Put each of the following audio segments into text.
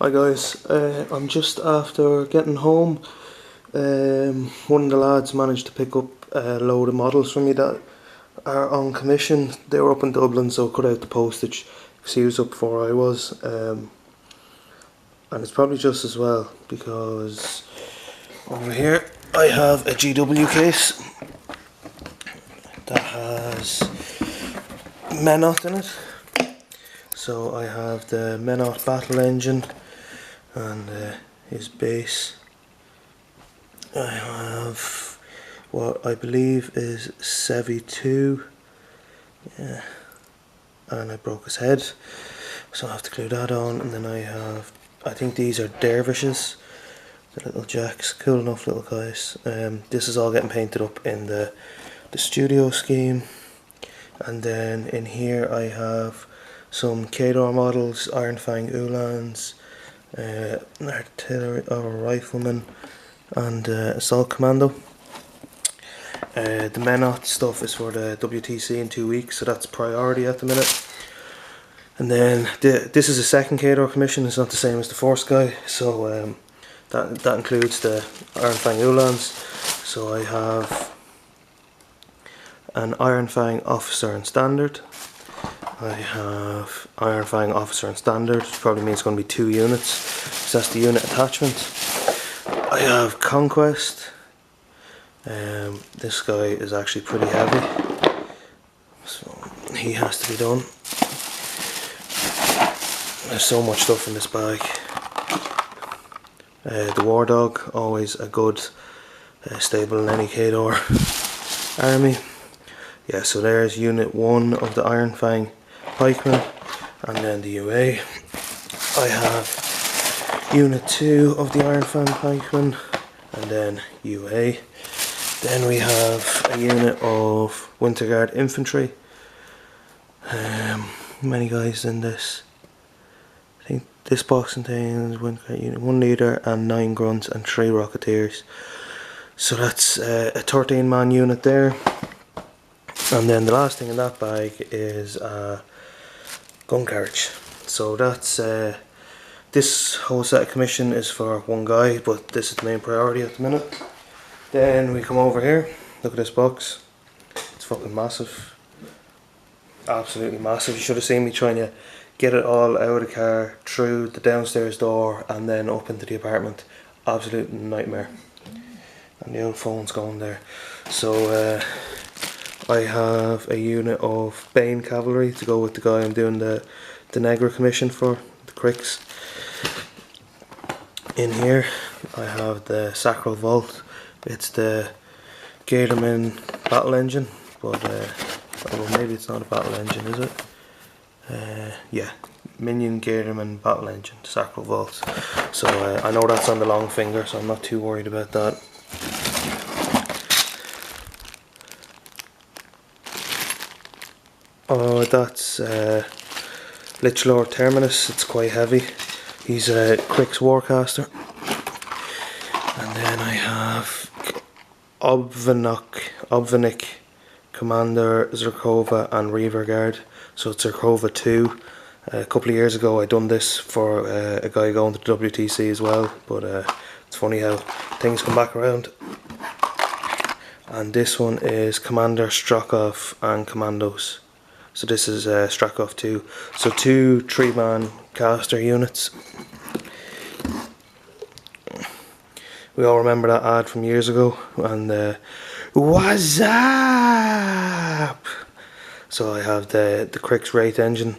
Hi guys, I'm just after getting home. One of the lads managed to pick up a load of models for me that are on commission. They were up in Dublin, so cut out the postage because he was up before I was. And it's probably just as well because over here I have a GW case that has Menot in it. So I have the Menot battle engine and his base. I have what I believe is Sevi 2, yeah, and I broke his head, so I have to glue that on. And then I have, I think these are dervishes, the little jacks, cool enough little guys. This is all getting painted up in the studio scheme. And then in here I have some Kador models, Iron Fang Ulans, an artillery or rifleman, and assault commando. The Menot stuff is for the WTC in 2 weeks, so that's priority at the minute. And then this is a second Kador commission. It's not the same as the first guy, so that includes the Iron Fang Ulans. So I have an Iron Fang officer and standard. I have Iron Fang officer and standard, which probably means it's going to be 2 units, so that's the unit attachment. I have Conquest. This guy is actually pretty heavy, so he has to be done. There's so much stuff in this bag. The War Dog, always a good stable in any Kador army. Yeah, so there's unit 1 of the Iron Fang pikemen, and then the UA. I have unit 2 of the Iron Fang pikemen, and then UA. Then we have a unit of Winter Guard infantry. Many guys in this. I think this box contains Winter Guard unit 1 leader and 9 grunts and 3 rocketeers. So that's a 13-man unit there. And then the last thing in that bag is a gun carriage. So that's this whole set of commission is for one guy, but this is the main priority at the minute. Then we come over here, look at this box. It's fucking massive. Absolutely massive. You should have seen me trying to get it all out of the car, through the downstairs door and then up into the apartment. Absolute nightmare. And the old phone's going there. So I have a unit of Bane cavalry to go with the guy I'm doing the Negra commission for, the Cricks. In here I have the Sacral Vault. It's the Gatorman battle engine, but well, maybe it's not a battle engine, is it? Yeah, Minion Gatorman battle engine, Sacral Vault. So I know that's on the long finger, so I'm not too worried about that. Oh, that's Lich Lord Terminus. It's quite heavy. He's a Crix Warcaster. And then I have Obvinik, Commander, Zerkova and Reaver Guard. So it's Zerkova 2. A couple of years ago I done this for a guy going to the WTC as well, but it's funny how things come back around. And this one is Commander Strakov and Commandos. So this is Strakov 2. So 2 3-man caster units. We all remember that ad from years ago, and what's up? So I have the Crix Wraith engine.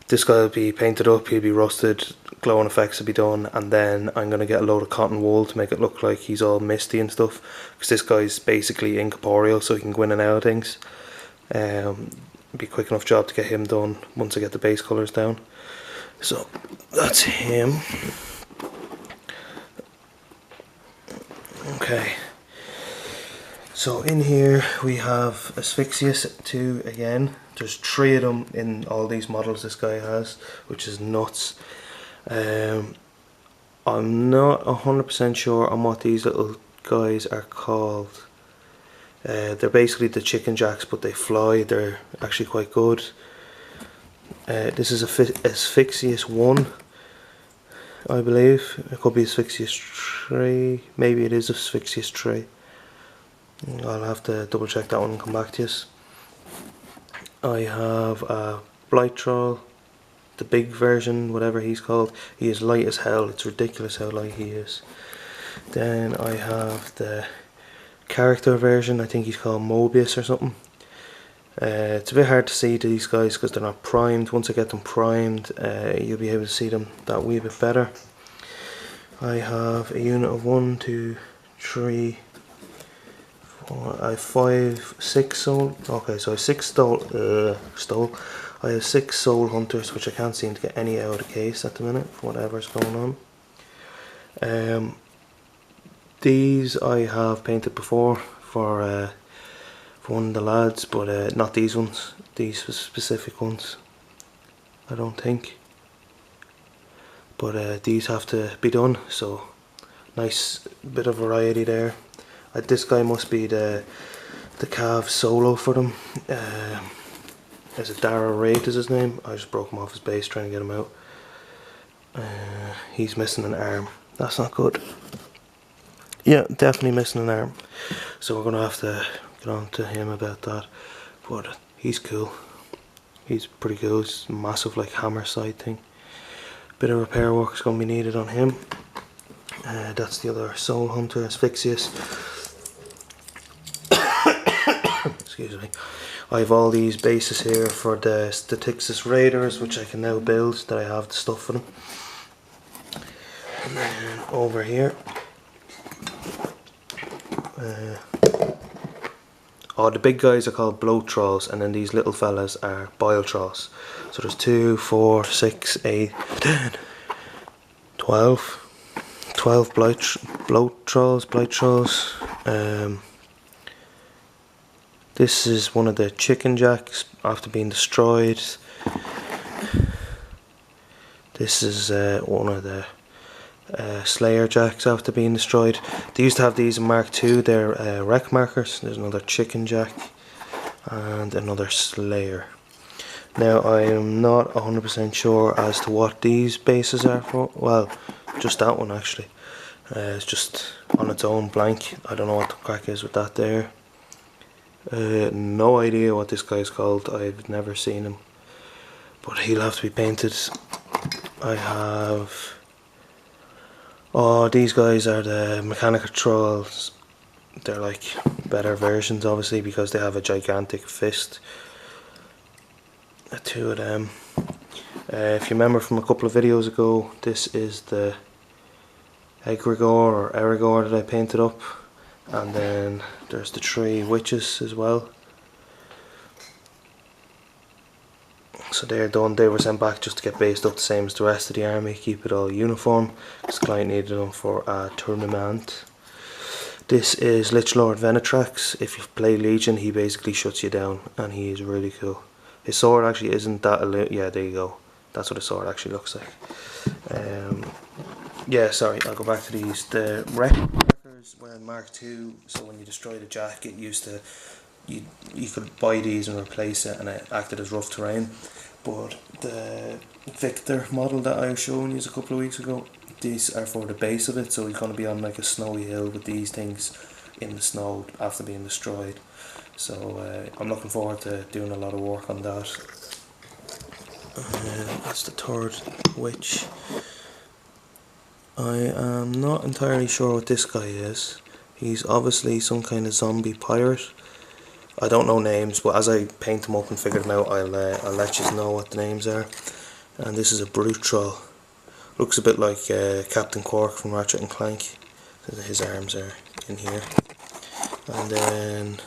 This guy will be painted up, he'll be rusted, glowing effects will be done, and then I'm going to get a load of cotton wool to make it look like he's all misty and stuff, because this guy's basically incorporeal, so he can go in and out of things. Be a quick enough job to get him done once I get the base colours down. So that's him. Okay, so in here we have Asphyxius 2 again. There's 3 of them in all these models this guy has, which is nuts. I'm not 100% sure on what these little guys are called. They're basically the chicken jacks, but they fly. They're actually quite good. This is Asphyxius 1, I believe. It could be Asphyxious Tree. Maybe it is Asphyxious Tree. I'll have to double check that one and come back to you. I have a Blight Troll, the big version, whatever he's called. He is light as hell. It's ridiculous how light he is. Then I have the character version. I think he's called Mobius or something. It's a bit hard to see these guys because they're not primed. Once I get them primed, you'll be able to see them that wee bit better. I have a unit of 1, 2, 3, 4, I have 5, 6 soul. Okay, so I have 6 stole. I have 6 soul hunters, which I can't seem to get any out of the case at the minute for whatever's going on. These I have painted before for one of the lads, but not these ones. These specific ones, I don't think. But these have to be done, so nice bit of variety there. This guy must be the Cav solo for them. Is it Dara Raid is his name? I just broke him off his base trying to get him out. He's missing an arm. That's not good. Yeah, definitely missing an arm. So we're gonna have to get on to him about that. But he's cool. He's pretty cool. It's a massive like hammer side thing. Bit of repair work is gonna be needed on him. That's the other soul hunter, Asphyxious. Excuse me. I have all these bases here for the Statixis Raiders, which I can now build, that I have the stuff for them. And then over here, the big guys are called bloat trolls, and then these little fellas are bile trolls. So there's 2, 4, 6, 8, 10, 12 bloat trolls, blight trolls. This is one of the chicken jacks after being destroyed. This is one of the Slayer jacks after being destroyed. They used to have these in Mark II, they're wreck markers. There's another chicken jack and another Slayer. Now I am not 100% sure as to what these bases are for. Well, just that one actually. It's just on its own blank. I don't know what the crack is with that there. No idea what this guy's called. I've never seen him, but he'll have to be painted. I have these guys are the mechanical trolls. They're like better versions obviously because they have a gigantic fist. 2 of them. If you remember from a couple of videos ago, this is the Egregore or Erigor that I painted up, and then there's the 3 witches as well. So they're done. They were sent back just to get based up the same as the rest of the army, keep it all uniform, because the client needed them for a tournament. This is Lich Lord Venetrax. If you play Legion, he basically shuts you down, and he is really cool. His sword actually isn't that yeah, there you go. That's what his sword actually looks like. Yeah, sorry, I'll go back to these. The wreck markers were in Mark II, so when you destroyed a jack, it used to you could buy these and replace it, and it acted as rough terrain. But the Victor model that I was showing you a couple of weeks ago, these are for the base of it, so you're going to be on like a snowy hill with these things in the snow after being destroyed. So I'm looking forward to doing a lot of work on that. That's the 3rd witch. I am not entirely sure what this guy is. He's obviously some kind of zombie pirate. I don't know names, but as I paint them up and figure them out, I'll let you know what the names are. And this is a brute troll. Looks a bit like Captain Quark from Ratchet and Clank. His arms are in here. And then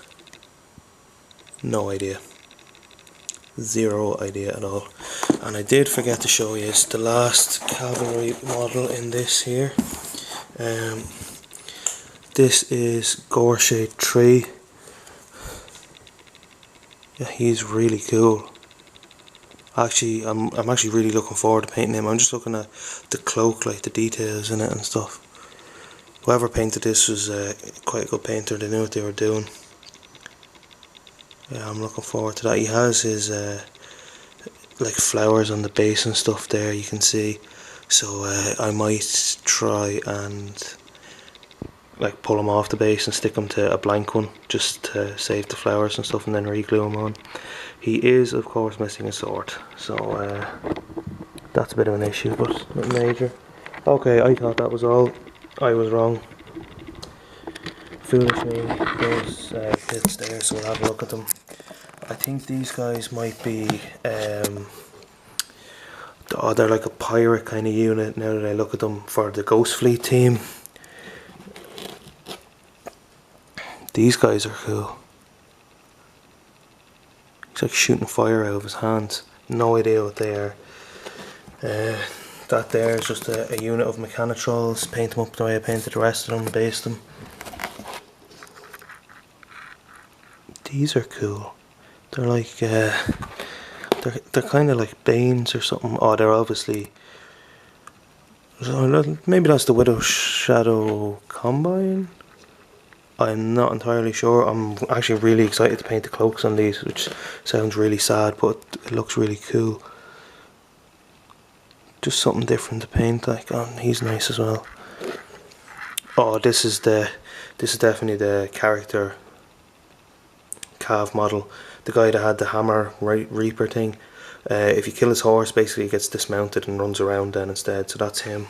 no idea. 0 idea at all. And I did forget to show you the last cavalry model in this here. This is Gorshade 3. Yeah, he's really cool. Actually, I'm actually really looking forward to painting him. I'm just looking at the cloak, like the details in it and stuff. Whoever painted this was quite a good painter. They knew what they were doing. Yeah, I'm looking forward to that. He has his like flowers on the base and stuff there, you can see. So I might try and like pull them off the base and stick them to a blank one, just to save the flowers and stuff, and then re-glue them on. He is of course missing a sword, so that's a bit of an issue, but not major. Okay, I thought that was all. I was wrong. Foolish me. Those pits there, so we'll have a look at them. I think these guys might be they're like a pirate kind of unit now that I look at them, for the Ghost Fleet team. These guys are cool. He's like shooting fire out of his hands. No idea what they are. That there is just a unit of mechanitrolls. Paint them up the way I painted the rest of them, based them. These are cool. They're like they're kind of like Banes or something. Oh, they're obviously. Maybe that's the Widow Shadow Combine. I'm not entirely sure. I'm actually really excited to paint the cloaks on these, which sounds really sad, but it looks really cool. Just something different to paint like on. He's nice as well. Oh, this is definitely the character Cav model. The guy that had the hammer reaper thing. If you kill his horse, basically he gets dismounted and runs around then instead. So that's him.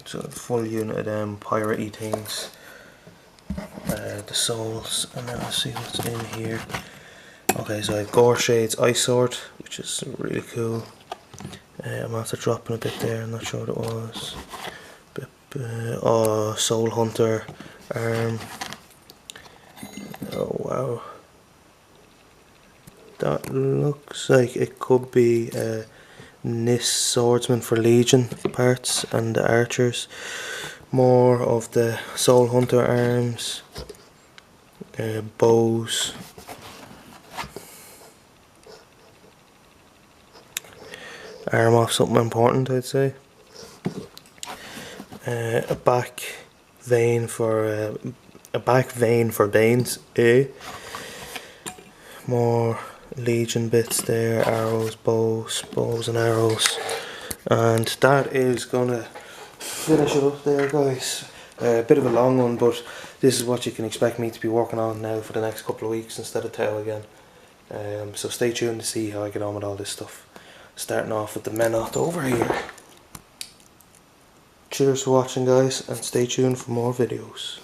So a full unit of them piratey things. The souls, and then let's see what's in here. Okay, so I have Goreshade's Ice Sword, which is really cool. I'm after dropping a bit there, I'm not sure what it was. Oh, Soul Hunter arm. Oh wow. That looks like it could be Nis swordsman for Legion parts, and the archers. More of the Soul Hunter arms. Bows. Arm off something important, I'd say. A back vein for Banes. More Legion bits there, arrows, bows and arrows, and that is gonna finish it up there, guys. A bit of a long one, but this is what you can expect me to be working on now for the next couple of weeks instead of Tau again. So stay tuned to see how I get on with all this stuff. Starting off with the Menot over here. Cheers for watching, guys, and stay tuned for more videos.